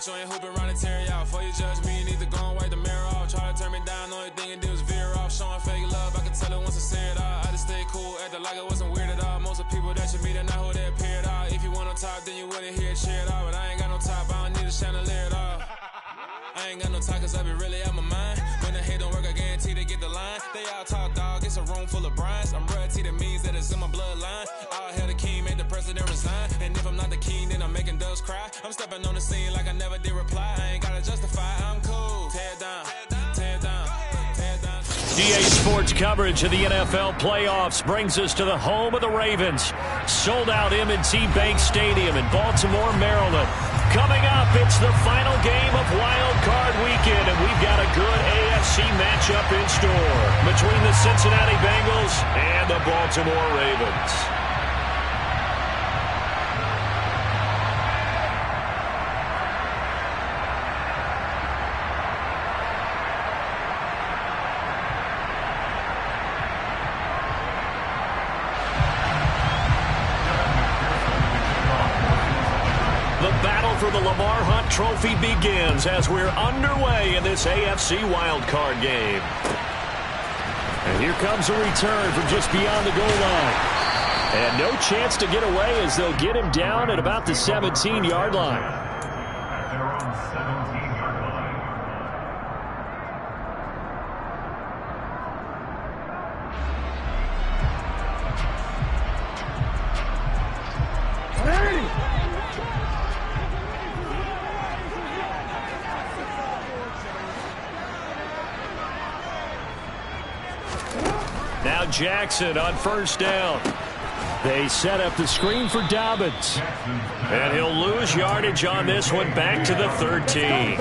But you ain't hooping around and tear out. Before you judge me, you need to go and wipe the mirror off. Try to turn me down, only thing you do is veer off. Showing fake love, I can tell it once I say it out. I just stay cool, acting like it wasn't weird at all. Most of the people that you meet are not who they appear at all. If you want on top, then you wouldn't hear it cheer it all. But I ain't got no top, I don't need a chandelier at all. I ain't got no time cause I be really out my mind. When the hate don't work, I guarantee they get the line. They all talk dog, it's a room full of brinds. I'm royalty, that means that it's in my bloodline. All hell the king, made the president resign. And if I'm not the king, then I'm making doves cry. I'm stepping on the scene like I never did reply. I ain't gotta justify, I'm cool. Tear down, tear down, tear down. DA Sports coverage of the NFL playoffs brings us to the home of the Ravens. Sold out M&T Bank Stadium in Baltimore, Maryland. Coming up, it's the final game of Wild Card Weekend, and we've got a good AFC matchup in store between the Cincinnati Bengals and the Baltimore Ravens. For the Lamar Hunt Trophy begins as we're underway in this AFC wildcard game. And here comes a return from just beyond the goal line. And no chance to get away as they'll get him down at about the 17-yard line. Now Jackson on first down. They set up the screen for Dobbins. And he'll lose yardage on this one back to the 13.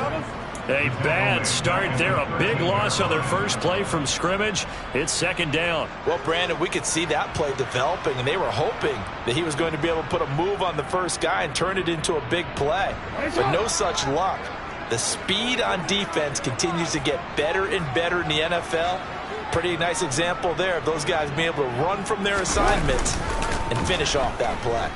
A bad start there. A big loss on their first play from scrimmage. It's second down. Well, Brandon, we could see that play developing, and they were hoping that he was going to be able to put a move on the first guy and turn it into a big play. But no such luck. The speed on defense continues to get better and better in the NFL. Pretty nice example there of those guys being able to run from their assignments and finish off that play.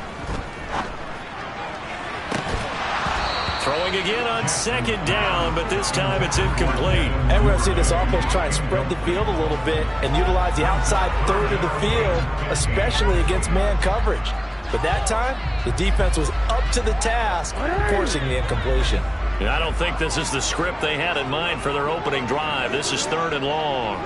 Throwing again on second down, but this time it's incomplete. And we're going to see this offense try and spread the field a little bit and utilize the outside third of the field, especially against man coverage. But that time, the defense was up to the task, forcing the incompletion. And I don't think this is the script they had in mind for their opening drive. This is third and long.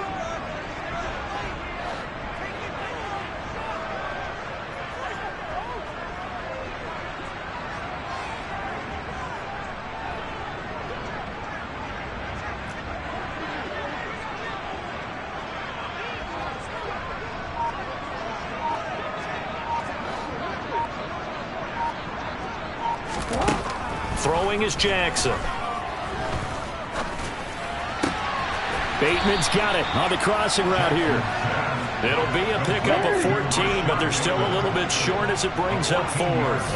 Throwing is Jackson. Bateman's got it on the crossing route here. It'll be a pickup of 14, but they're still a little bit short as it brings up fourth.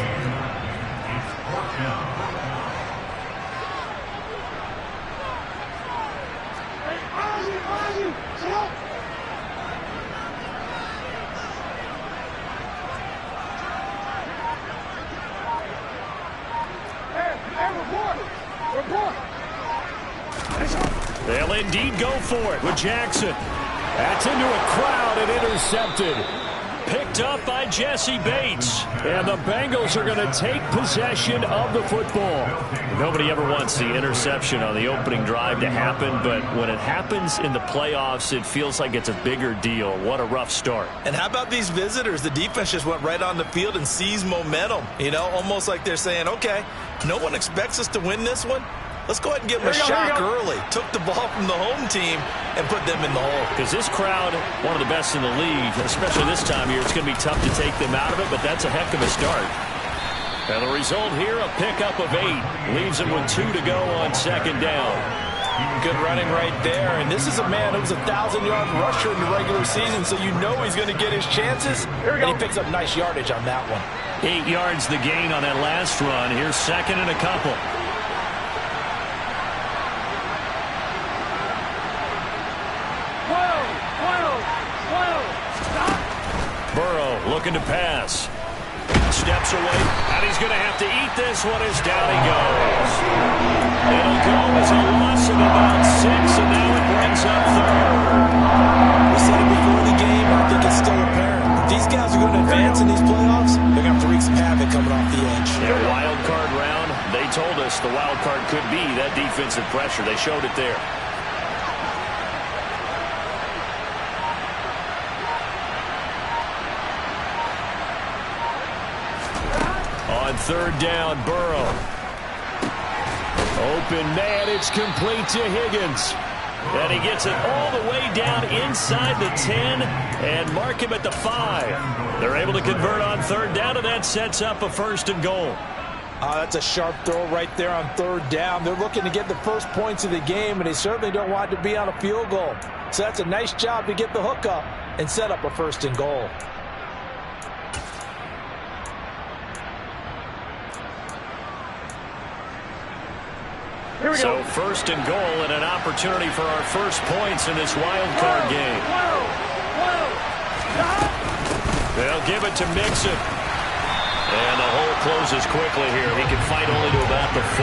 They'll indeed go for it with Jackson. That's into a crowd and intercepted. Picked up by Jesse Bates. And the Bengals are going to take possession of the football. Nobody ever wants the interception on the opening drive to happen, but when it happens in the playoffs, it feels like it's a bigger deal. What a rough start. And how about these visitors? The defense just went right on the field and seized momentum. You know, almost like they're saying, okay, no one expects us to win this one. Let's go ahead and give them a shock early. Took the ball from the home team and put them in the hole. Because this crowd, one of the best in the league, especially this time of year, it's going to be tough to take them out of it, but that's a heck of a start. And the result here, a pickup of 8. Leaves them with 2 to go on second down. Good running right there. And this is a man who was a 1,000-yard rusher in the regular season, so you know he's going to get his chances. And he picks up nice yardage on that one. 8 yards the gain on that last run. Here's second and a couple. Burrow looking to pass. Steps away, and he's going to have to eat this one as down he goes. It'll go as a loss of about 6, and now it brings up third. We said it before the game, I think it's still apparent. If these guys are going to advance in these playoffs, they're going to have to wreak some havoc coming off the edge. Yeah, wild card round, they told us the wild card could be that defensive pressure. They showed it there. On third down, Burrow. Open man, it's complete to Higgins. And he gets it all the way down inside the 10 and mark him at the 5. They're able to convert on third down, and that sets up a 1st and goal. That's a sharp throw right there on third down. They're looking to get the first points of the game, and they certainly don't want to be on a field goal. So that's a nice job to get the hook up and set up a 1st and goal. So 1st and goal and an opportunity for our first points in this wild card game. They'll give it to Mixon. And the hole closes quickly here. He can fight only to about the 4.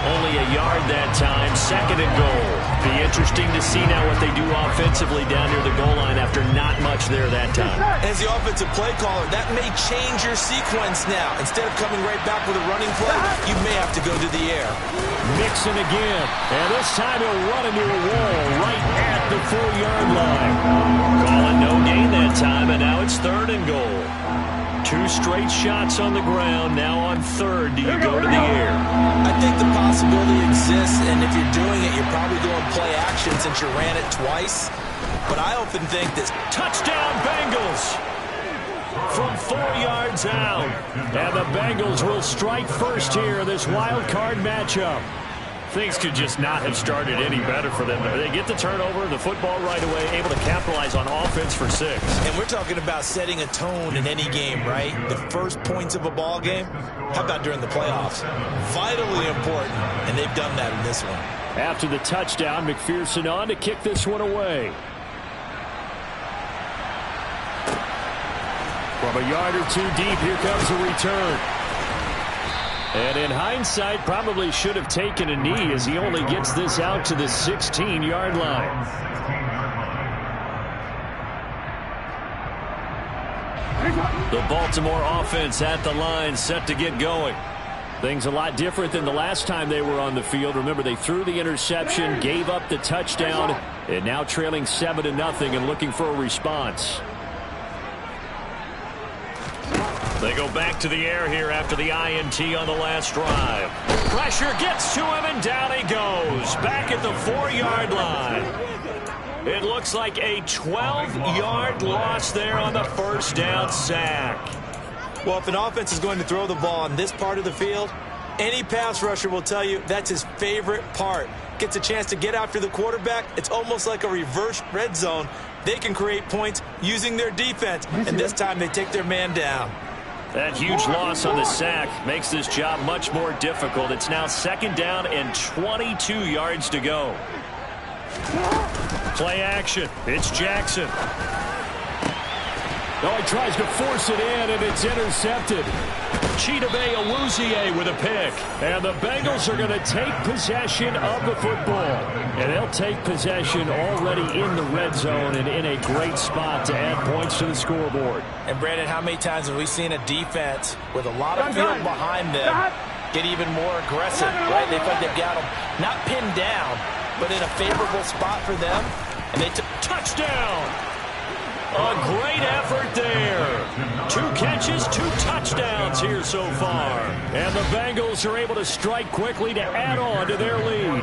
Only a yard that time. 2nd and goal. Be interesting to see now what they do offensively down near the goal line after not much there that time. As the offensive play caller, that may change your sequence now. Instead of coming right back with a running play, you may have to go to the air. Mixon again. And this time he'll run into a wall right at the 4-yard line. Call it no gain that time, and now it's 3rd and goal. 2 straight shots on the ground. Now on 3rd, do you go to the air? I think the possibility exists, and if you're doing it, you're probably going play action since you ran it twice. But I often think this touchdown Bengals from 4 yards out. And the Bengals will strike first here in this wild card matchup. Things could just not have started any better for them. They get the turnover, the football right away, able to capitalize on offense for 6. And we're talking about setting a tone in any game, right? The first points of a ball game. How about during the playoffs? Vitally important, and they've done that in this one. After the touchdown, McPherson on to kick this one away. From a yard or 2 deep, here comes a return. And in hindsight, probably should have taken a knee as he only gets this out to the 16-yard line. The Baltimore offense at the line, set to get going. Things a lot different than the last time they were on the field. Remember, they threw the interception, gave up the touchdown, and now trailing 7-0 and looking for a response. They go back to the air here after the INT on the last drive. Pressure gets to him, and down he goes. Back at the 4-yard line. It looks like a 12-yard loss there on the 1st down sack. Well, if an offense is going to throw the ball on this part of the field, any pass rusher will tell you that's his favorite part. Gets a chance to get after the quarterback. It's almost like a reverse red zone. They can create points using their defense, and this time they take their man down. That huge loss on the sack makes this job much more difficult. It's now 2nd down and 22 yards to go. Play action. It's Jackson. Oh, he tries to force it in, and it's intercepted. Chidobe Awuzie with a pick. And the Bengals are going to take possession of the football. And they'll take possession already in the red zone and in a great spot to add points to the scoreboard. And, Brandon, how many times have we seen a defense with a lot of field behind them get even more aggressive, right? They feel like they've got them not pinned down, but in a favorable spot for them. And they took touchdown. A great effort there. 2 catches, 2 touchdowns here so far. And the Bengals are able to strike quickly to add on to their lead.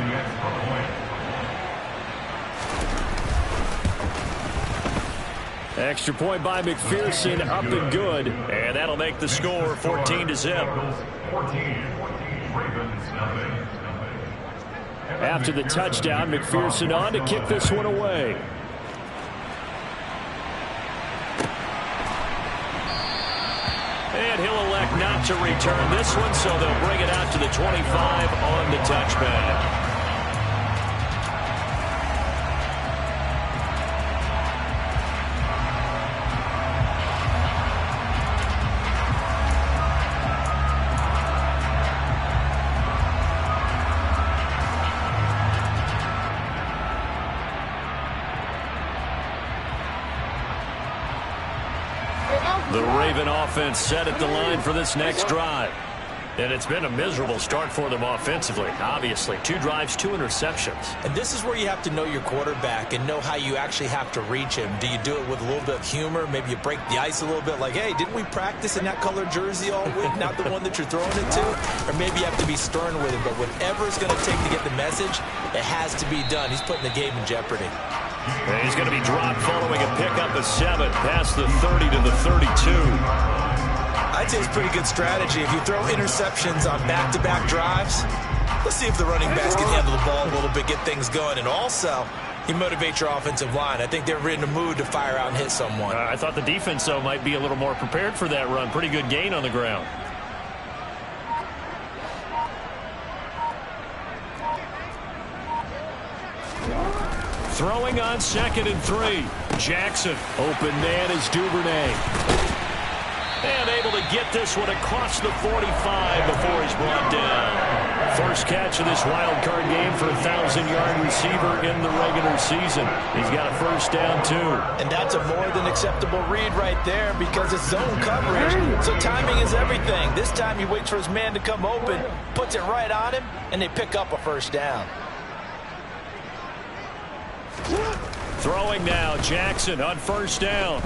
Extra point by McPherson, up and good. And that'll make the score 14-0. After the touchdown, McPherson on to kick this one away. And he'll elect not to return this one, so they'll bring it out to the 25 on the touchback. The Raven offense set at the line for this next drive. And it's been a miserable start for them offensively, obviously. 2 drives, 2 interceptions. And this is where you have to know your quarterback and know how you actually have to reach him. Do you do it with a little bit of humor? Maybe you break the ice a little bit like, hey, didn't we practice in that colored jersey all week, not the one that you're throwing it to? Or maybe you have to be stern with him. But whatever it's going to take to get the message, it has to be done. He's putting the game in jeopardy. And he's going to be dropped following a pickup of 7 past the 30 to the 32. I'd say it's a pretty good strategy. If you throw interceptions on back-to-back drives, let's see if the running backs can handle the ball a little bit, get things going. And also, you motivate your offensive line. I think they're in the mood to fire out and hit someone. I thought the defense, though, might be a little more prepared for that run. Pretty good gain on the ground. Throwing on 2nd and 3. Jackson. Open man is Duvernay. And able to get this one across the 45 before he's brought down. First catch of this wild card game for a 1,000-yard receiver in the regular season. He's got a first down, too. And that's a more than acceptable read right there because it's zone coverage, so timing is everything. This time he waits for his man to come open, puts it right on him, and they pick up a first down. Throwing now, Jackson on first down.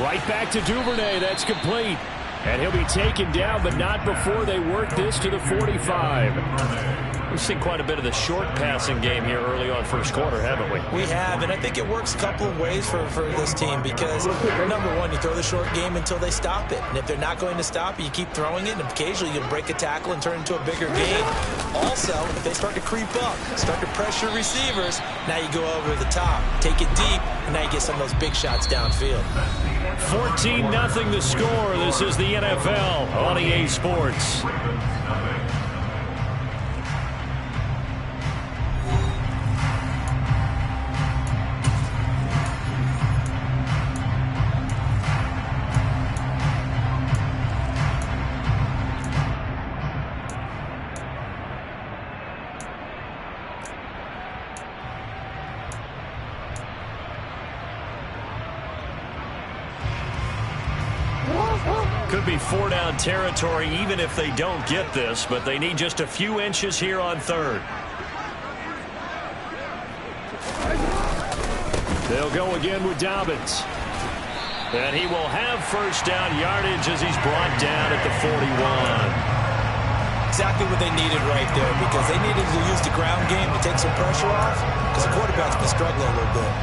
Right back to Duvernay. That's complete. And he'll be taken down, but not before they work this to the 45. We've seen quite a bit of the short passing game here early on first quarter, haven't we? We have, and I think it works a couple of ways for this team because, number one, you throw the short game until they stop it. And if they're not going to stop it, you keep throwing it, and occasionally you'll break a tackle and turn it into a bigger game. Also, if they start to creep up, start to pressure receivers, now you go over the top, take it deep, and now you get some of those big shots downfield. 14-0 the score. This is the NFL on EA Sports. Could be 4-down territory even if they don't get this, but they need just a few inches here on 3rd. They'll go again with Dobbins. And he will have first down yardage as he's brought down at the 41. Exactly what they needed right there because they needed to use the ground game to take some pressure off because the quarterback's been struggling a little bit.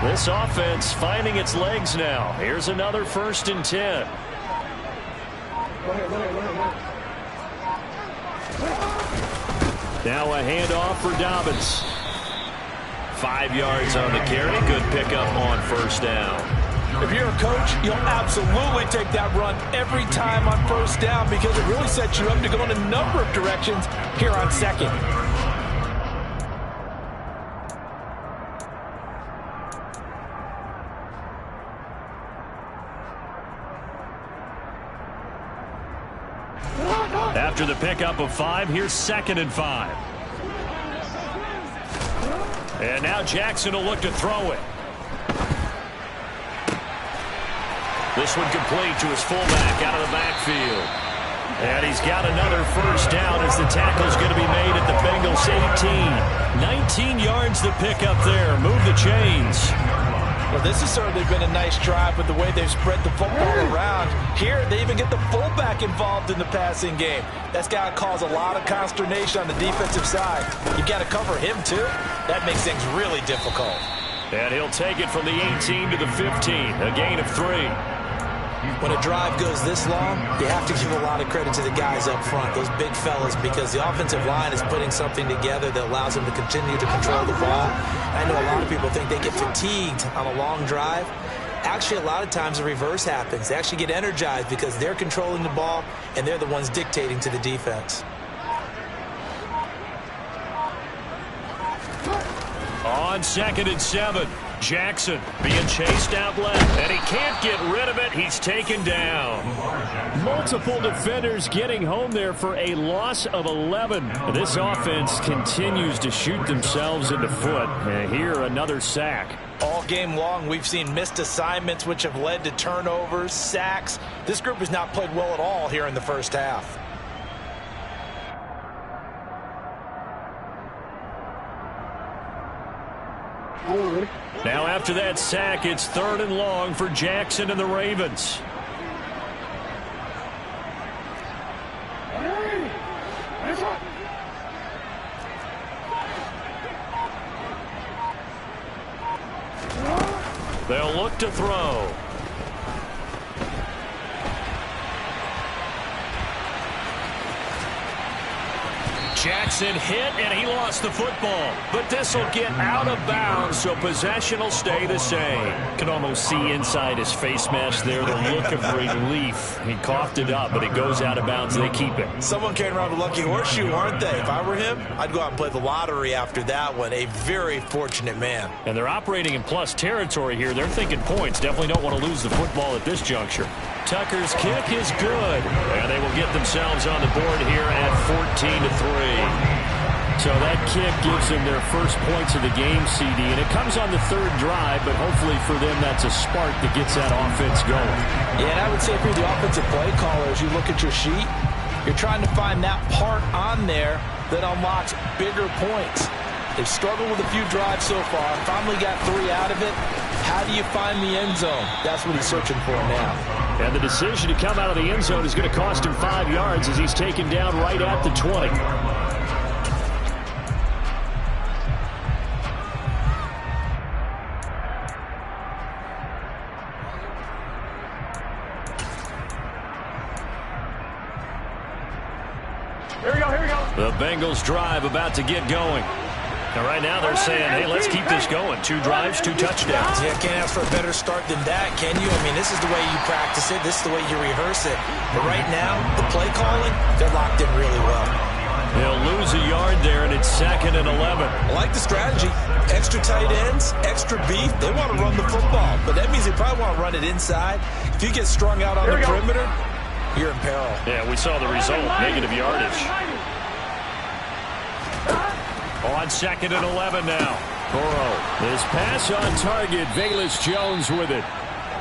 This offense finding its legs now. Here's another 1st and 10. Now a handoff for Dobbins. 5 yards on the carry. Good pickup on first down. If you're a coach, you'll absolutely take that run every time on first down because it really sets you up to go in a number of directions here on 2nd. After the pickup of 5, here's 2nd and 5. And now Jackson will look to throw it. This one complete to his fullback out of the backfield. And he's got another first down as the tackle's going to be made at the Bengals 18. 19 yards to pick up there. Move the chains. Well, this has certainly been a nice drive with the way they've spread the football around. Here, they even get the fullback involved in the passing game. That's got to cause a lot of consternation on the defensive side. You've got to cover him, too. That makes things really difficult. And he'll take it from the 18 to the 15, a gain of 3. When a drive goes this long, you have to give a lot of credit to the guys up front, those big fellas, because the offensive line is putting something together that allows them to continue to control the ball. I know a lot of people think they get fatigued on a long drive. Actually, a lot of times the reverse happens. They actually get energized because they're controlling the ball, and they're the ones dictating to the defense. On 2nd and 7, Jackson being chased out left, and he can't get rid of it. He's taken down. Multiple defenders getting home there for a loss of 11. This offense continues to shoot themselves in the foot. And here, another sack. All game long, we've seen missed assignments, which have led to turnovers, sacks. This group has not played well at all here in the first half. Now after that sack, it's 3rd and long for Jackson and the Ravens. They'll look to throw. Jackson hit, and he lost the football. But this will get out of bounds, so possession will stay the same. Can almost see inside his face mask there the look of relief. He coughed it up, but it goes out of bounds. They keep it. Someone carrying around a lucky horseshoe, aren't they? If I were him, I'd go out and play the lottery after that one. A very fortunate man. And they're operating in plus territory here. They're thinking points. Definitely don't want to lose the football at this juncture. Tucker's kick is good. And they will get themselves on the board here at 14-3. So that kick gives them their first points of the game, CD. And it comes on the 3rd drive, but hopefully for them that's a spark that gets that offense going. Yeah, and I would say if you're the offensive play caller, as you look at your sheet, you're trying to find that part on there that unlocks bigger points. They've struggled with a few drives so far. Finally got 3 out of it. How do you find the end zone? That's what he's searching for now. And the decision to come out of the end zone is going to cost him 5 yards as he's taken down right at the 20. Here we go. The Bengals drive about to get going. And right now they're saying, hey, let's keep this going. 2 drives, 2 touchdowns. Yeah, can't ask for a better start than that, can you? I mean, this is the way you practice it. This is the way you rehearse it. But right now, the play calling, they're locked in really well. They'll lose a yard there, and it's 2nd and 11. I like the strategy. Extra tight ends, extra beef. They want to run the football, but that means they probably want to run it inside. If you get strung out on the perimeter, you're in peril. Yeah, we saw the result, negative yardage. On 2nd and 11 now. Burrow. His pass on target. Velus Jones with it.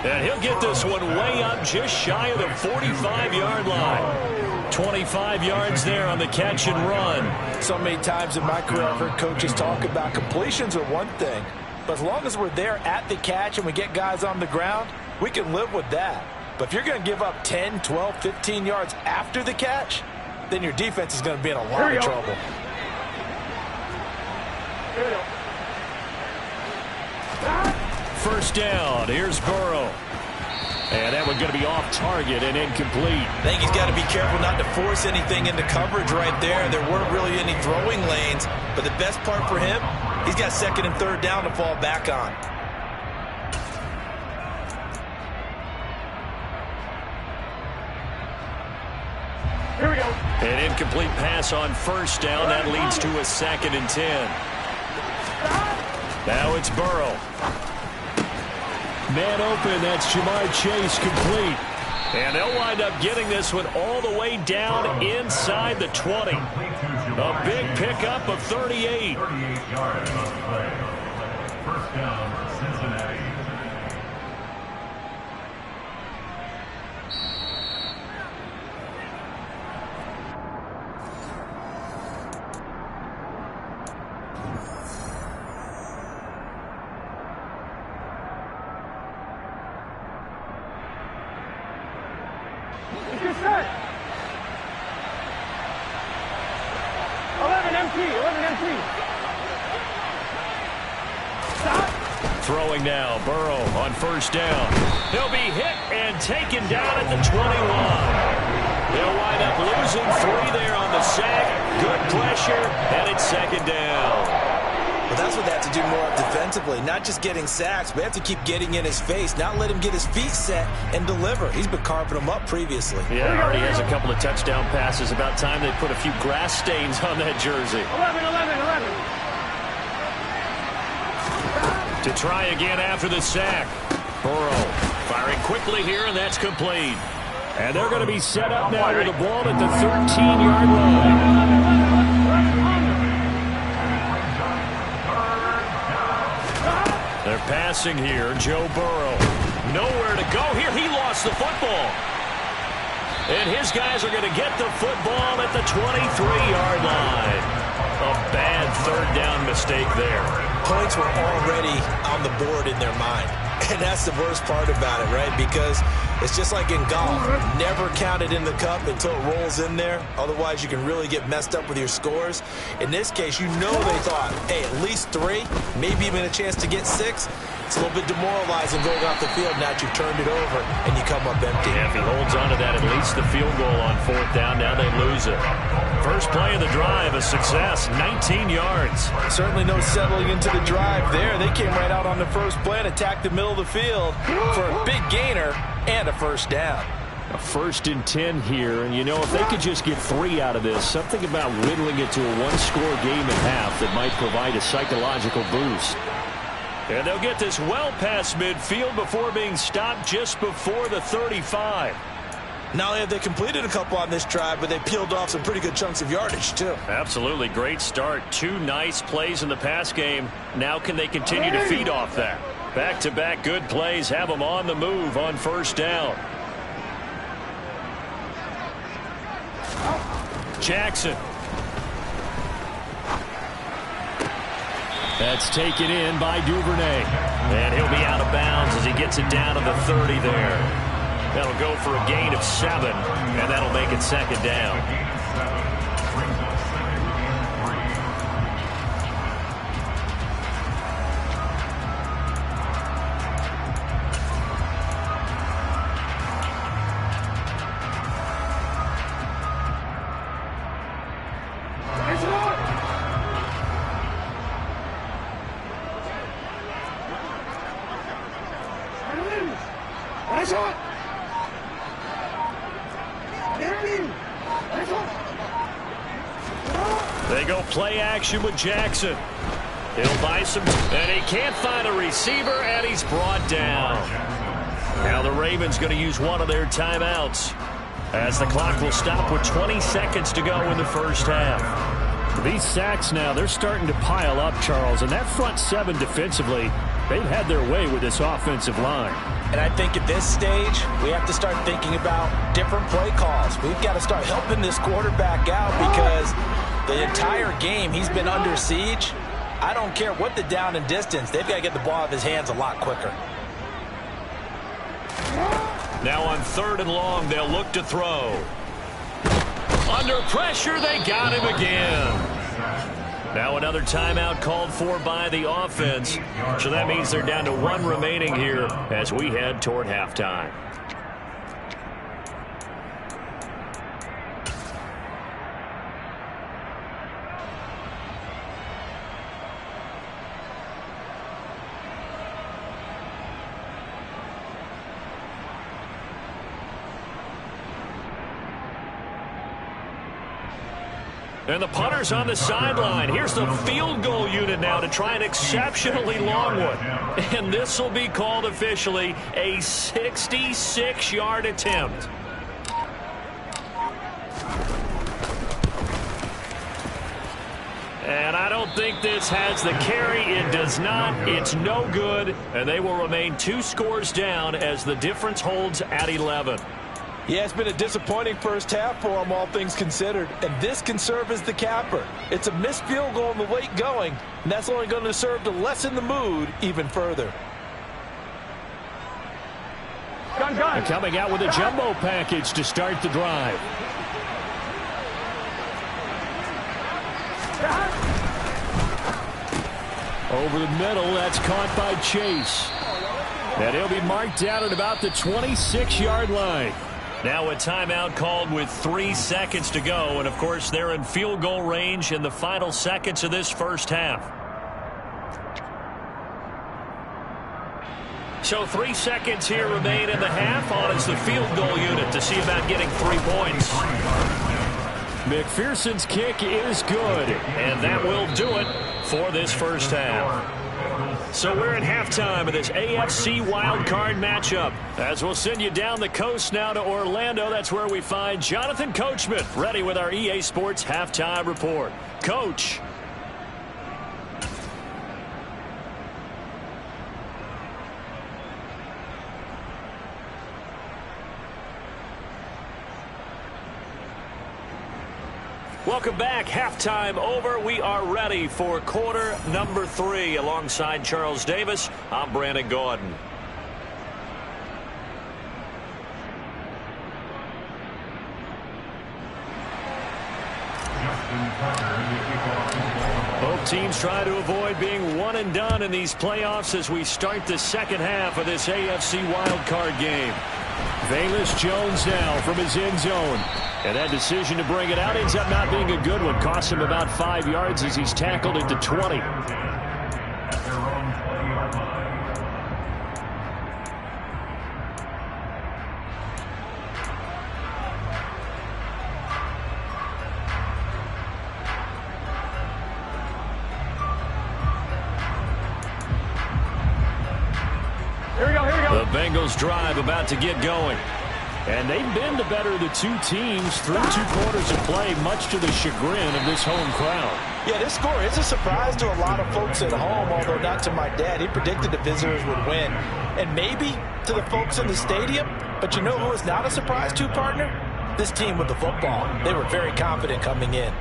And he'll get this one way up just shy of the 45-yard line. 25 yards there on the catch and run. So many times in my career I've heard coaches talk about completions are one thing. But as long as we're there at the catch and we get guys on the ground, we can live with that. But if you're going to give up 10, 12, 15 yards after the catch, then your defense is going to be in a lot of trouble. First down. Here's Burrow. And that one's going to be off target and incomplete. I think he's got to be careful not to force anything into coverage right there. There weren't really any throwing lanes. But the best part for him, he's got 2nd and 3rd down to fall back on. Here we go. An incomplete pass on first down. That leads to a 2nd and 10. Now it's Burrow. Man open, that's Jamar Chase complete. And they'll wind up getting this one all the way down inside the 20. A big pickup of 38. 38 yards on the play. First down, Cincinnati. Get set. 11 empty. Stop. Throwing now, Burrow on first down. He'll be hit and taken down at the 21. They'll wind up losing 3 there on the sack. Good pressure, and it's 2nd down. Well, that's what they have to do more of defensively. Not just getting sacks, but they have to keep getting in his face. Not let him get his feet set and deliver. He's been carving them up previously. Yeah, already has a couple of touchdown passes. About time they put a few grass stains on that jersey. 11. To try again after the sack. Burrow firing quickly here, and that's complete. And they're going to be set up now with the ball at the 13-yard line. They're passing here. Joe Burrow. Nowhere to go here. He lost the football. And his guys are going to get the football at the 23-yard line. A bad third down mistake there. Points were already on the board in their mind. And that's the worst part about it, right? Because it's just like in golf. Never count it in the cup until it rolls in there. Otherwise, you can really get messed up with your scores. In this case, you know they thought, hey, at least 3, maybe even a chance to get 6. It's a little bit demoralizing going off the field now that you've turned it over and you come up empty. Yeah, if he holds on to that, at least the field goal on 4th down. Now they lose it. First play of the drive, a success, 19 yards. Certainly no settling into the drive there. They came right out on the first play and attacked the middle of the field for a big gainer and a first down. A 1st and 10 here, and you know, if they could just get 3 out of this, something about whittling it to a one-score game at half that might provide a psychological boost. And they'll get this well past midfield before being stopped just before the 35. Not only have they completed a couple on this drive, but they peeled off some pretty good chunks of yardage, too. Absolutely. Great start. 2 nice plays in the pass game. Now can they continue to feed off that? Back-to-back good plays have them on the move on 1st down. Jackson. That's taken in by Duvernay. And he'll be out of bounds as he gets it down to the 30 there. That'll go for a gain of 7, and that'll make it 2nd down. They go play action with Jackson. He'll buy some, and he can't find a receiver, and he's brought down. Now the Ravens going to use one of their timeouts as the clock will stop with 20 seconds to go in the first half. These sacks now, they're starting to pile up, Charles, and that front 7 defensively, they've had their way with this offensive line. And I think at this stage, we have to start thinking about different play calls. We've got to start helping this quarterback out because the entire game he's been under siege. I don't care what the down and distance. They've got to get the ball out of his hands a lot quicker. Now on 3rd and long, they'll look to throw. Under pressure, they got him again. Now another timeout called for by the offense. So that means they're down to 1 remaining here as we head toward halftime. And the punter's on the sideline. Here's the field goal unit now to try an exceptionally long one. And this will be called officially a 66-yard attempt. And I don't think this has the carry. It does not. It's no good. And they will remain 2 scores down as the difference holds at 11. Yeah, it's been a disappointing first half for them, all things considered. And this can serve as the capper. It's a missed field goal in the late going, and that's only going to serve to lessen the mood even further. And coming out with a jumbo package to start the drive. Over the middle, that's caught by Chase. And he'll be marked down at about the 26-yard line. Now a timeout called with 3 seconds to go. And, of course, they're in field goal range in the final seconds of this first half. So 3 seconds here remain in the half. On is the field goal unit to see about getting 3 points. McPherson's kick is good. And that will do it for this first half. So we're at halftime of this AFC wildcard matchup. As we'll send you down the coast now to Orlando, that's where we find Jonathan Coachman, ready with our EA Sports halftime report. Coach. Welcome back. Halftime over. We are ready for quarter number 3. Alongside Charles Davis, I'm Brandon Gaudin. Both teams try to avoid being one and done in these playoffs as we start the second half of this AFC wildcard game. Velus Jones now from his end zone. And that decision to bring it out ends up not being a good one. Costs him about 5 yards as he's tackled at the 20. Here we go. The Bengals drive about to get going. And they've been the better of the two teams through 2 quarters of play, much to the chagrin of this home crowd. Yeah, this score is a surprise to a lot of folks at home, although not to my dad. He predicted the visitors would win. And maybe to the folks in the stadium. But you know who is not a surprise to, partner? This team with the football. They were very confident coming in.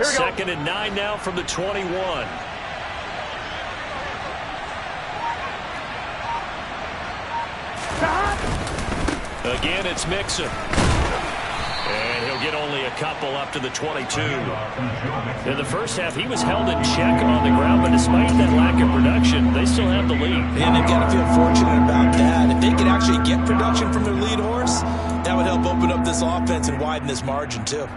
Second and 9 now from the 21. Again, it's Mixon. And he'll get only a couple up to the 22. In the first half, he was held in check on the ground, but despite that lack of production, they still have the lead. And they've got to feel fortunate about that. If they could actually get production from their lead horse, that would help open up this offense and widen this margin, too.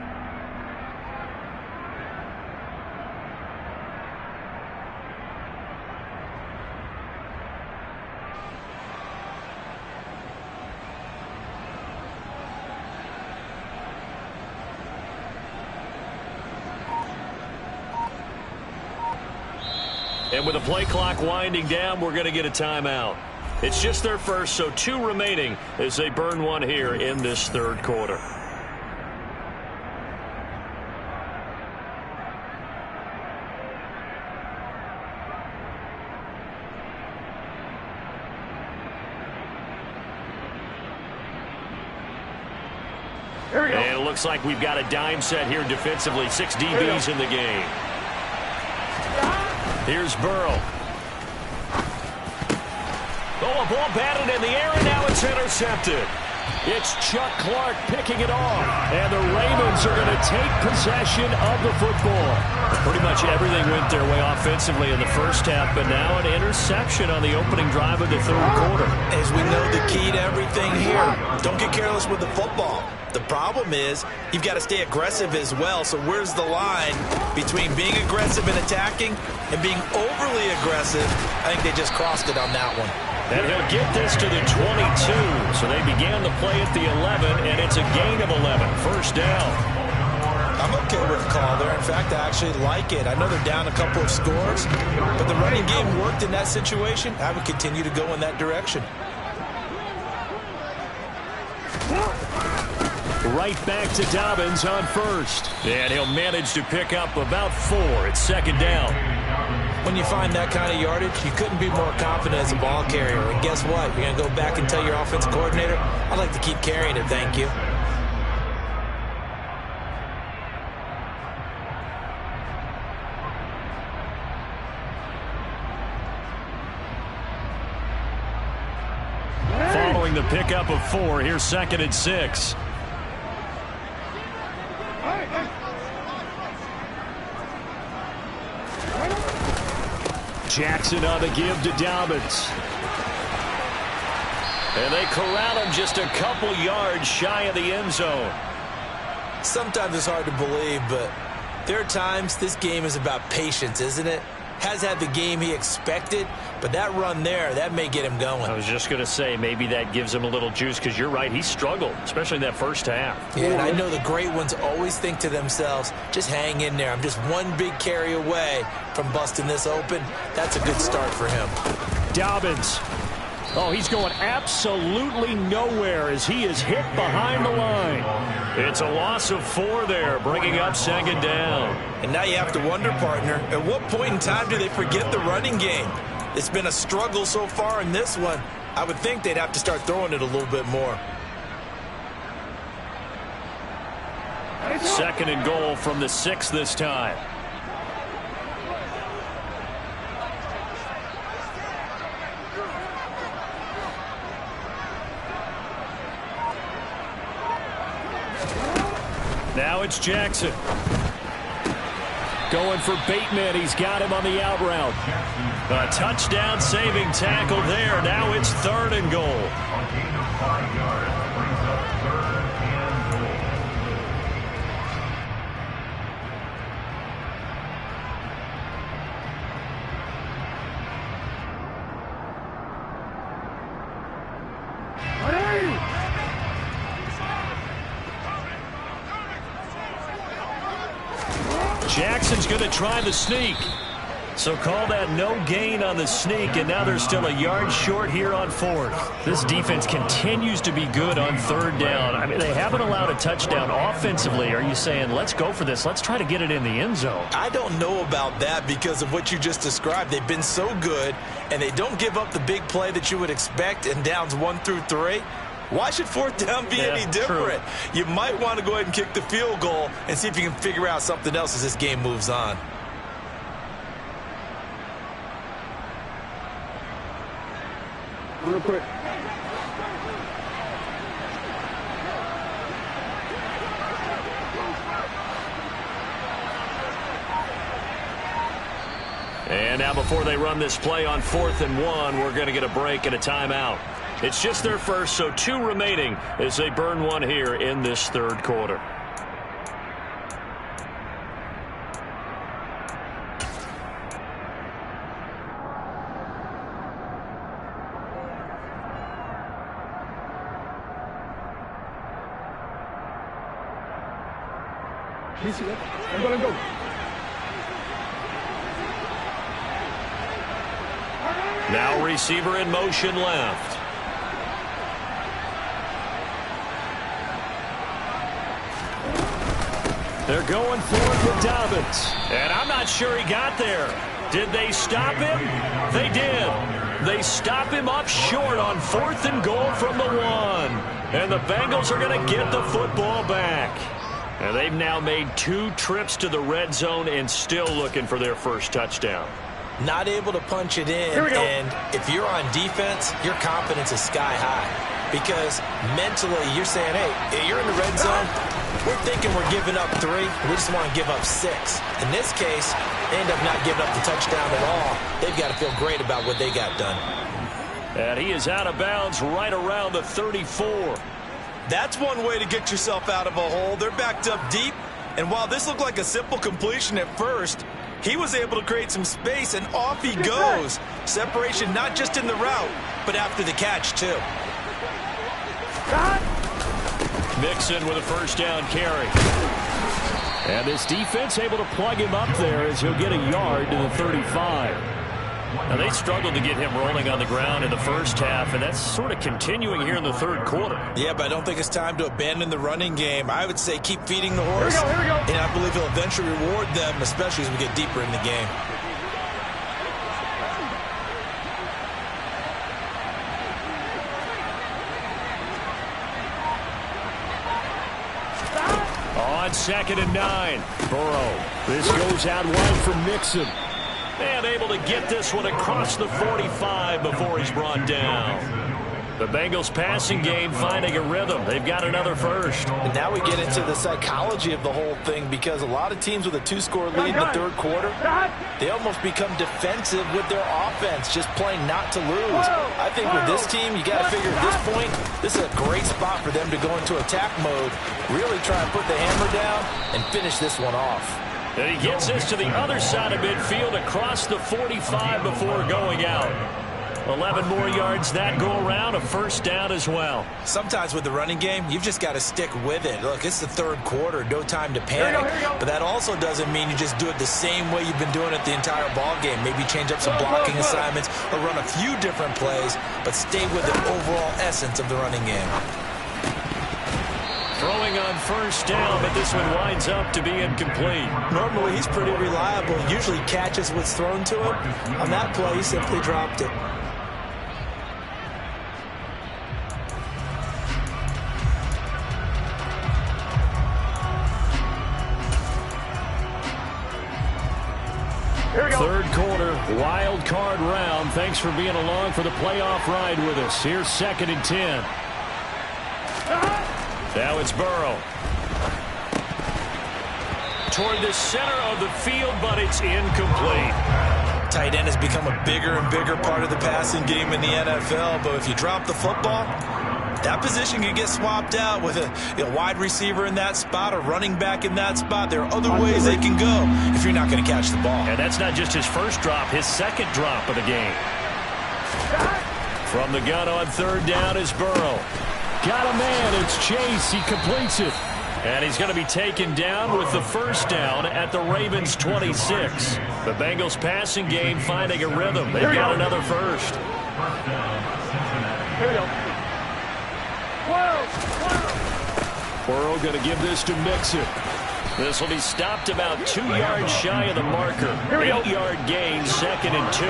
And with the play clock winding down, we're going to get a timeout. It's just their first, so 2 remaining as they burn one here in this third quarter. And it looks like we've got a dime set here defensively. 6 DBs in the game. Here's Burrow. Oh, a ball batted in the air, and now it's intercepted. It's Chuck Clark picking it off. And the Ravens are going to take possession of the football. Pretty much everything went their way offensively in the first half, but now an interception on the opening drive of the third quarter. As we know, the key to everything here, don't get careless with the football. The problem is you've got to stay aggressive as well. So where's the line between being aggressive and attacking and being overly aggressive? I think they just crossed it on that one. And he'll get this to the 22. So they began the play at the 11, and it's a gain of 11. First down. I'm okay with the call there. In fact, I actually like it. I know they're down a couple of scores, but the running game worked in that situation. I would continue to go in that direction. Right back to Dobbins on first. And he'll manage to pick up about 4 at second down. When you find that kind of yardage, you couldn't be more confident as a ball carrier. And guess what? You're going to go back and tell your offensive coordinator, I'd like to keep carrying it, thank you. Following the pickup of 4, here's second and 6. Jackson on the give to Dobbins. And they corral him just a couple yards shy of the end zone. Sometimes it's hard to believe, but there are times this game is about patience, isn't it? has had the game he expected, but that run there, that may get him going. I was just going to say, maybe that gives him a little juice, because you're right, he struggled, especially in that first half. Yeah, and I know the great ones always think to themselves, just hang in there. I'm just one big carry away from busting this open. That's a good start for him. Dobbins. Oh, he's going absolutely nowhere as he is hit behind the line. It's a loss of 4 there, bringing up second down. And now you have to wonder, partner, at what point in time do they forget the running game? It's been a struggle so far in this one. I would think they'd have to start throwing it a little bit more. Second and goal from the 6 this time. Now it's Jackson. Going for Bateman. He's got him on the out route. A touchdown saving tackle there. Now it's 3rd and goal. A gain of 5 yards brings up 3rd and goal. Jackson's going to try the sneak. So call that no gain on the sneak, and now they're still a yard short here on 4th. This defense continues to be good on 3rd down. I mean, they haven't allowed a touchdown offensively. Are you saying, let's go for this, let's try to get it in the end zone? I don't know about that because of what you just described. They've been so good, and they don't give up the big play that you would expect in downs 1 through 3. Why should 4th down be any different? True. You might want to go ahead and kick the field goal and see if you can figure out something else as this game moves on. Real quick. And now before they run this play on 4th and 1, we're going to get a break and a timeout. It's just their first, so 2 remaining as they burn 1 here in this 3rd quarter. I'm gonna go. Now receiver in motion left. They're going for it with Dobbins. And I'm not sure he got there. Did they stop him? They did. They stop him up short on 4th and goal from the 1. And the Bengals are going to get the football back. And they've now made 2 trips to the red zone and still looking for their first touchdown. Not able to punch it in, and if you're on defense, your confidence is sky high. Because mentally, you're saying, hey, you're in the red zone, we're thinking we're giving up 3, we just want to give up 6. In this case, they end up not giving up the touchdown at all. They've got to feel great about what they got done. And he is out of bounds right around the 34. That's one way to get yourself out of a hole. They're backed up deep, and while this looked like a simple completion at first, he was able to create some space, and off he goes. Separation not just in the route, but after the catch, too. Mixon with a first down carry. And this defense able to plug him up there as he'll get a yard to the 35. Now, they struggled to get him rolling on the ground in the first half, and that's sort of continuing here in the 3rd quarter. Yeah, but I don't think it's time to abandon the running game. I would say keep feeding the horse. Here we go. And I believe he'll eventually reward them, especially as we get deeper in the game. On 2nd and 9, Burrow. This goes out wide from Mixon. And able to get this one across the 45 before he's brought down. The Bengals passing game finding a rhythm. They've got another first. And now we get into the psychology of the whole thing, because a lot of teams with a 2-score lead in the 3rd quarter, they almost become defensive with their offense, just playing not to lose. I think with this team, you got to figure at this point, this is a great spot for them to go into attack mode, really try and put the hammer down and finish this one off. And he gets this to the other side of midfield across the 45 before going out. 11 more yards that go around, a first down as well. Sometimes with the running game, you've just got to stick with it. Look, it's the third quarter, no time to panic. But that also doesn't mean you just do it the same way you've been doing it the entire ball game. Maybe change up some blocking assignments or run a few different plays, but stay with the overall essence of the running game. Throwing on first down, but this one winds up to be incomplete. Normally, he's pretty reliable. Usually catches what's thrown to him. On that play, he simply dropped it. Third quarter, wild card round. Thanks for being along for the playoff ride with us. Here's 2nd and 10. Now it's Burrow. Toward the center of the field, but it's incomplete. Tight end has become a bigger and bigger part of the passing game in the NFL, but if you drop the football, that position can get swapped out with a wide receiver in that spot, a running back in that spot. There are other ways they can go if you're not going to catch the ball. And that's not just his first drop, his second drop of the game. From the gun on third down is Burrow. Got a man, it's Chase, he completes it. And he's going to be taken down with the first down at the Ravens' 26. The Bengals passing game finding a rhythm. They've got another first. Here we go. Burrow going to give this to Mixon. This will be stopped about 2 yards shy of the marker. 8-yard gain, 2nd and 2.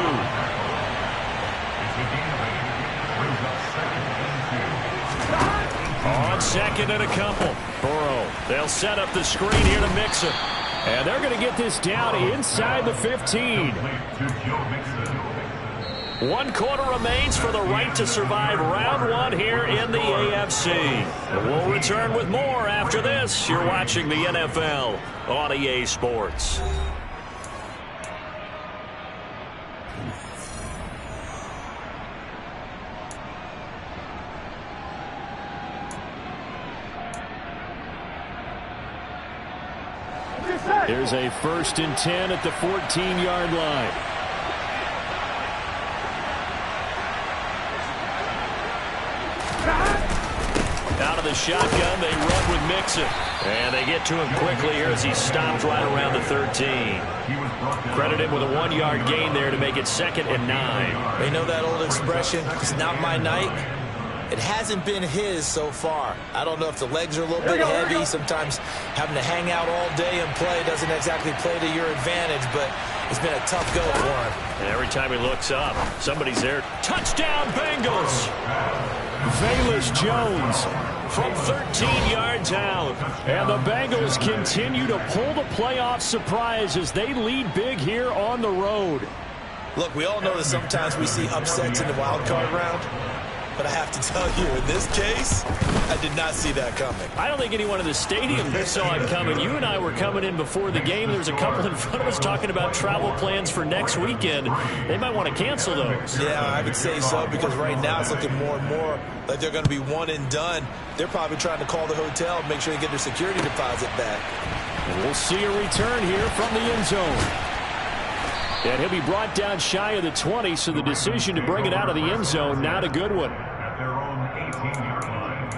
On 2nd and a couple. Burrow, they'll set up the screen here to Mixon. And they're going to get this down inside the 15. 1 quarter remains for the right to survive round 1 here in the AFC. We'll return with more after this. You're watching the NFL on EA Sports. Here's a 1st and 10 at the 14-yard line. Out of the shotgun, they run with Mixon. And they get to him quickly here as he stopped right around the 13. Credit him with a 1-yard gain there to make it 2nd and 9. They know that old expression, it's not my night. It hasn't been his so far. I don't know if the legs are a little bit heavy. Sometimes having to hang out all day and play doesn't exactly play to your advantage, but it's been a tough go for him. And every time he looks up, somebody's there. Touchdown, Bengals! Velus Jones from 13 yards out. And the Bengals continue to pull the playoff surprise as they lead big here on the road. Look, we all know that sometimes we see upsets in the wild card round. But I have to tell you, in this case, I did not see that coming. I don't think anyone in the stadium saw it coming. You and I were coming in before the game. There was a couple in front of us talking about travel plans for next weekend. They might want to cancel those. Yeah, I would say so, because right now it's looking more and more like they're going to be one and done. They're probably trying to call the hotel and make sure they get their security deposit back. And we'll see a return here from the end zone. And he'll be brought down shy of the 20, so the decision to bring it out of the end zone, not a good one. At their own 18-yard line.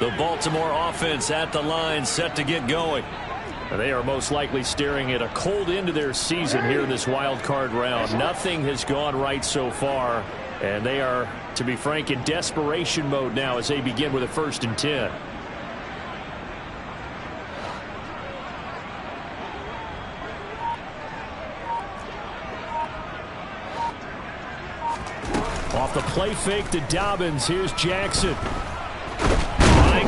The Baltimore offense at the line, set to get going. They are most likely staring at a cold end to their season here in this wild card round. Nothing has gone right so far, and they are, to be frank, in desperation mode now as they begin with a 1st and 10. Off the play fake to Dobbins, here's Jackson.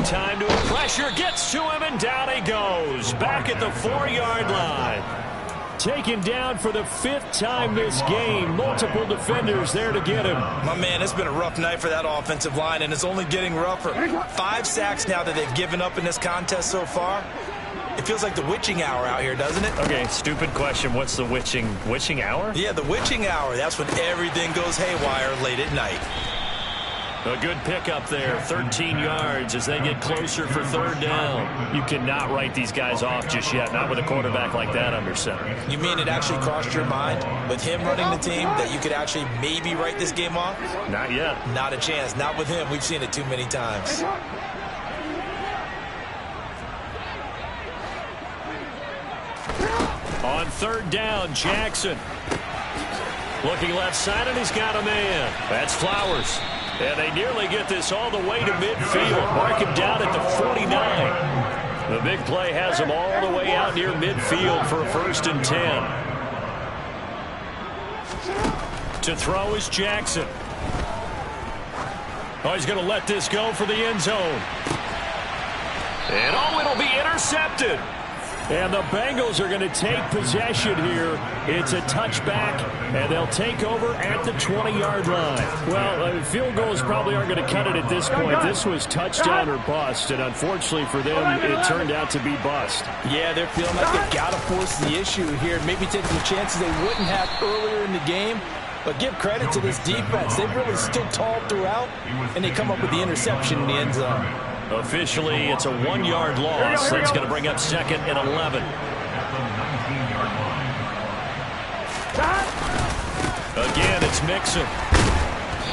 Time to a pressure, gets to him, and down he goes. Back at the 4-yard line. Taken down for the 5th time this game. Multiple defenders there to get him. My man, it's been a rough night for that offensive line, and it's only getting rougher. 5 sacks now that they've given up in this contest so far. It feels like the witching hour out here, doesn't it? Okay, stupid question. What's the witching hour? Yeah, the witching hour. That's when everything goes haywire late at night. A good pickup there, 13 yards as they get closer for third down. You cannot write these guys off just yet, not with a quarterback like that under center. You mean it actually crossed your mind with him running the team that you could actually maybe write this game off? Not yet. Not a chance. Not with him. We've seen it too many times. On third down, Jackson. Looking left side, and he's got a man. That's Flowers. And they nearly get this all the way to midfield. Mark him down at the 49. The big play has him all the way out near midfield for a 1st and 10. To throw is Jackson. Oh, he's going to let this go for the end zone. And oh, it'll be intercepted. And the Bengals are going to take possession here. It's a touchback, and they'll take over at the 20-yard line. Well, field goals probably aren't going to cut it at this point. This was touchdown or bust, and unfortunately for them, it turned out to be bust. Yeah, they're feeling like they've got to force the issue here, maybe take some chances they wouldn't have earlier in the game. But give credit to this defense. They've really stood tall throughout, and they come up with the interception in the end zone. Officially, it's a 1-yard loss. That's going to bring up 2nd and 11. Again, it's Mixon.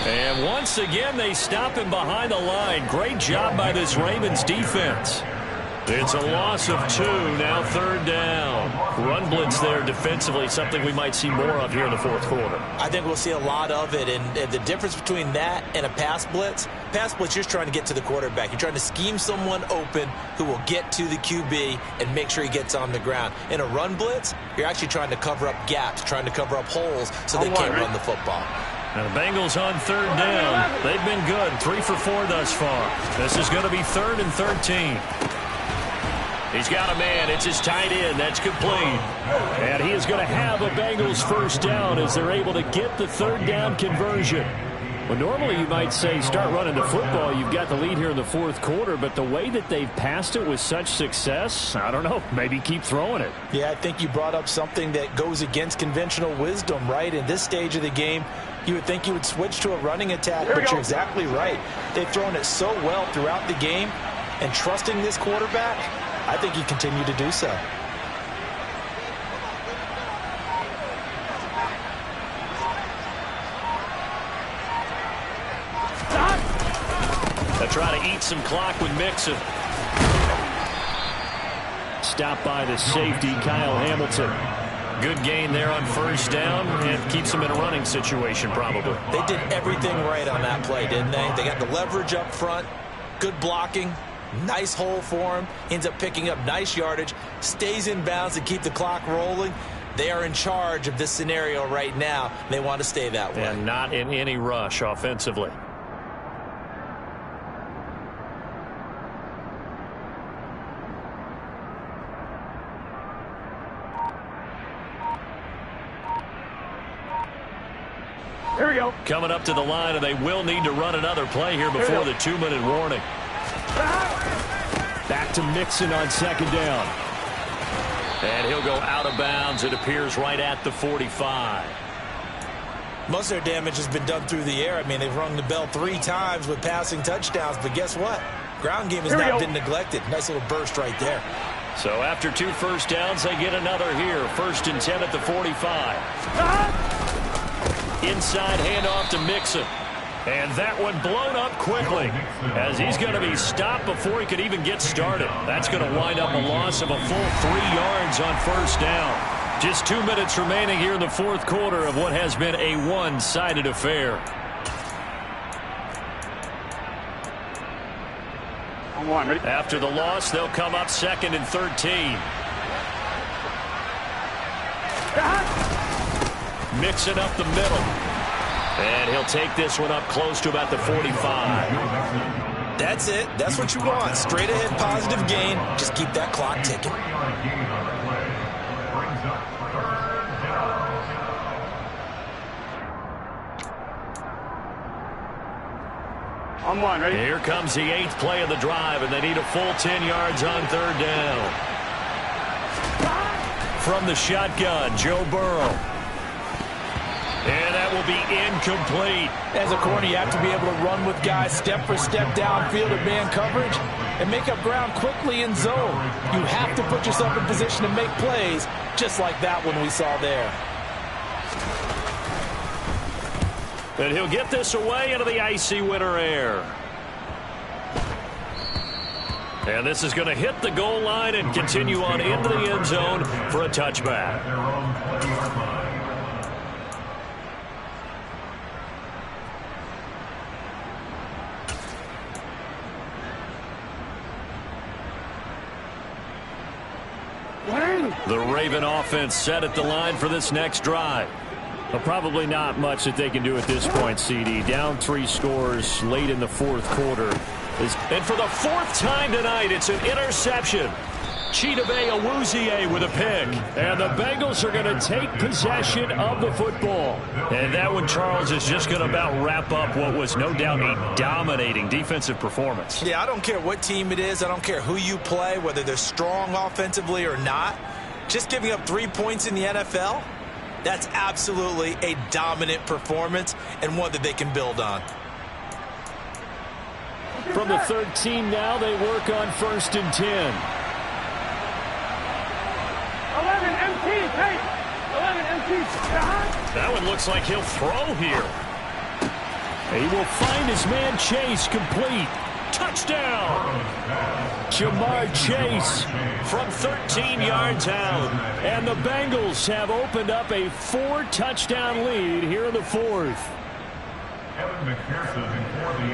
And once again, they stop him behind the line. Great job by this Ravens defense. It's a loss of 2, now 3rd down. Run blitz there defensively, something we might see more of here in the 4th quarter. I think we'll see a lot of it, and the difference between that and a pass blitz, you're just trying to get to the quarterback. You're trying to scheme someone open who will get to the QB and make sure he gets on the ground. In a run blitz, you're actually trying to cover up gaps, trying to cover up holes so they can't run the football. Now the Bengals on 3rd down. They've been good, 3 for 4 thus far. This is going to be 3rd and 13. He's got a man. It's his tight end. That's complete. And he is going to have a Bengals 1st down as they're able to get the 3rd down conversion. Well, normally you might say start running the football. You've got the lead here in the 4th quarter, but the way that they've passed it with such success, I don't know, maybe keep throwing it. Yeah, I think you brought up something that goes against conventional wisdom, right? In this stage of the game, you would think you would switch to a running attack, but you're exactly right. They've thrown it so well throughout the game, and trusting this quarterback, I think you continue to do so. They try to eat some clock with Mixon. Stopped by the safety, Kyle Hamilton. Good gain there on 1st down and keeps them in a running situation probably. They did everything right on that play, didn't they? They got the leverage up front, good blocking. Nice hole for him. Ends up picking up nice yardage. Stays in bounds to keep the clock rolling. They are in charge of this scenario right now. They want to stay that way. And not in any rush offensively. Here we go. Coming up to the line, and they will need to run another play here before the 2-minute warning. Back to Mixon on 2nd down. And he'll go out of bounds, it appears, right at the 45. Most of their damage has been done through the air. I mean, they've rung the bell 3 times with passing touchdowns, but guess what? Ground game has not been neglected. Nice little burst right there. So after 2 1st downs, they get another here. 1st and 10 at the 45. Inside handoff to Mixon. And that one blown up quickly as he's going to be stopped before he could even get started. That's going to wind up a loss of a full 3 yards on 1st down. Just 2 minutes remaining here in the 4th quarter of what has been a one-sided affair. After the loss, they'll come up 2nd and 13. Mixing up the middle. And he'll take this one up close to about the 45. That's it. That's what you want. Straight ahead positive gain. Just keep that clock ticking. On 1, ready? Here comes the 8th play of the drive, and they need a full 10 yards on 3rd down. from the shotgun, Joe Burrow. And that will be incomplete. As a corner, you have to be able to run with guys step for step downfield in man coverage and make up ground quickly in zone. You have to put yourself in position to make plays, just like that one we saw there. And he'll get this away into the icy winter air. And this is going to hit the goal line and continue on into the end zone for a touchback. The Raven offense set at the line for this next drive. Well, probably not much that they can do at this point, CD. Down 3 scores late in the fourth quarter. And for the 4th time tonight, it's an interception. Chidobe Awuzie with a pick. And the Bengals are going to take possession of the football. And that one, Charles, is just going to about wrap up what was no doubt a dominating defensive performance. Yeah, I don't care what team it is. I don't care who you play, whether they're strong offensively or not. Just giving up 3 points in the NFL, that's absolutely a dominant performance and one that they can build on. From the 13 now, they work on 1st and 10. 11 MT, hey! 11 MT. That one looks like he'll throw here. He will find his man Chase complete. Touchdown! Jamar Chase from 13 yards out. And the Bengals have opened up a 4-touchdown lead here in the 4th.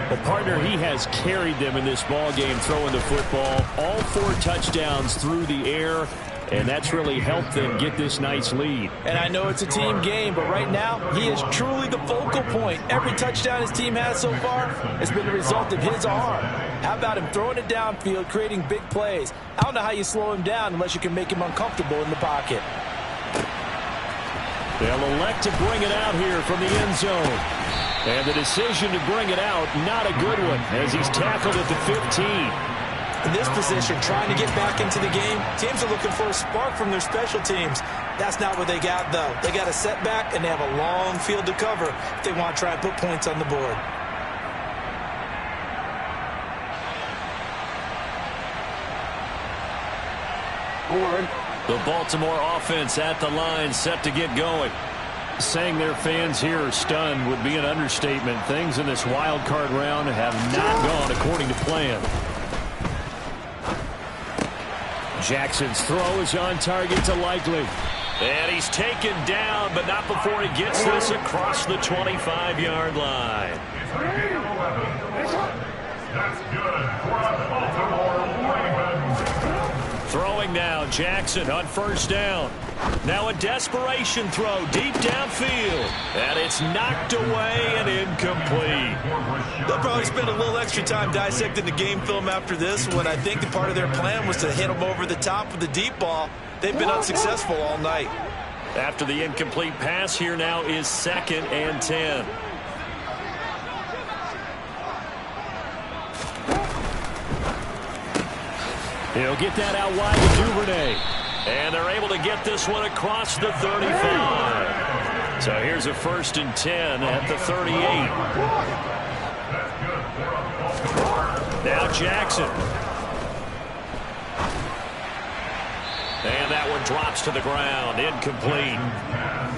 The partner, he has carried them in this ball game throwing the football. All 4 touchdowns through the air. And that's really helped them get this nice lead. And I know it's a team game, but right now, he is truly the focal point. Every touchdown his team has so far has been the result of his arm. How about him throwing it downfield, creating big plays? I don't know how you slow him down unless you can make him uncomfortable in the pocket. They'll elect to bring it out here from the end zone. And the decision to bring it out, not a good one, as he's tackled at the 15. In this position, trying to get back into the game, teams are looking for a spark from their special teams. That's not what they got, though. They got a setback, and they have a long field to cover if they want to try and put points on the board. The Baltimore offense at the line, set to get going. Saying their fans here are stunned would be an understatement. Things in this wild card round have not gone according to plan. Jackson's throw is on target to Likely. And he's taken down, but not before he gets this across the 25-yard line. That's good for the Baltimore Ravens. Throwing now, Jackson on 1st down. Now a desperation throw deep downfield. And it's knocked away and incomplete. They'll probably spend a little extra time dissecting the game film after this one. I think the part of their plan was to hit them over the top with the deep ball. They've been unsuccessful all night. After the incomplete pass, here now is 2nd and 10. He'll get that out wide to Duvernay. And they're able to get this one across the 35. So here's a 1st and 10 at the 38. Now Jackson. And that one drops to the ground. Incomplete.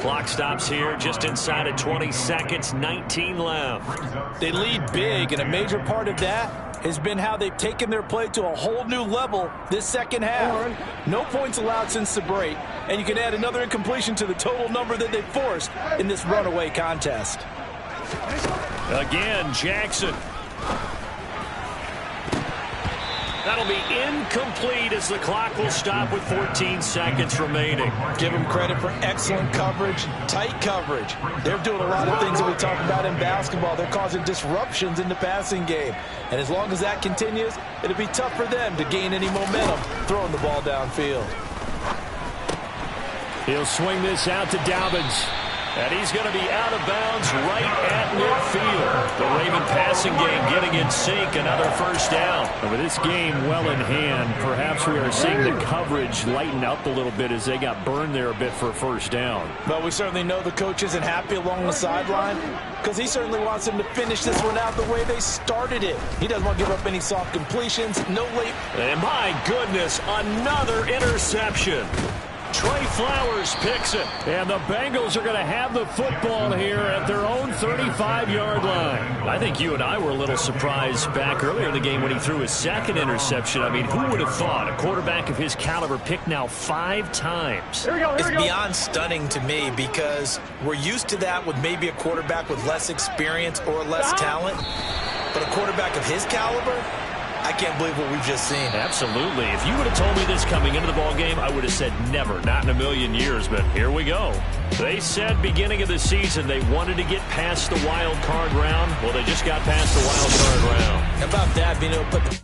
Clock stops here just inside of 20 seconds. 19 left. They lead big, and a major part of that has been how they've taken their play to a whole new level this second half. No points allowed since the break, and you can add another incompletion to the total number that they forced in this runaway contest. Again, Jackson. That'll be incomplete as the clock will stop with 14 seconds remaining. Give them credit for excellent coverage, tight coverage. They're doing a lot of things that we talk about in basketball. They're causing disruptions in the passing game. And as long as that continues, it'll be tough for them to gain any momentum throwing the ball downfield. He'll swing this out to Dobbins. And he's going to be out of bounds right at midfield. The Raven passing game getting in sync. Another first down. And with this game well in hand, perhaps we are seeing the coverage lighten up a little bit as they got burned there a bit for a first down. But we certainly know the coach isn't happy along the sideline because he certainly wants them to finish this one out the way they started it. He doesn't want to give up any soft completions, no late. And my goodness, another interception. Trey Flowers picks it. And the Bengals are going to have the football here at their own 35-yard line. I think you and I were a little surprised back earlier in the game when he threw his second interception. I mean, who would have thought a quarterback of his caliber picked now 5 times? It's beyond stunning to me because we're used to that with maybe a quarterback with less experience or less talent. But a quarterback of his caliber, I can't believe what we've just seen. Absolutely. If you would have told me this coming into the ballgame, I would have said never, not in a million years, but here we go. They said beginning of the season they wanted to get past the wild card round. Well, they just got past the wild card round. How about that, being able to put the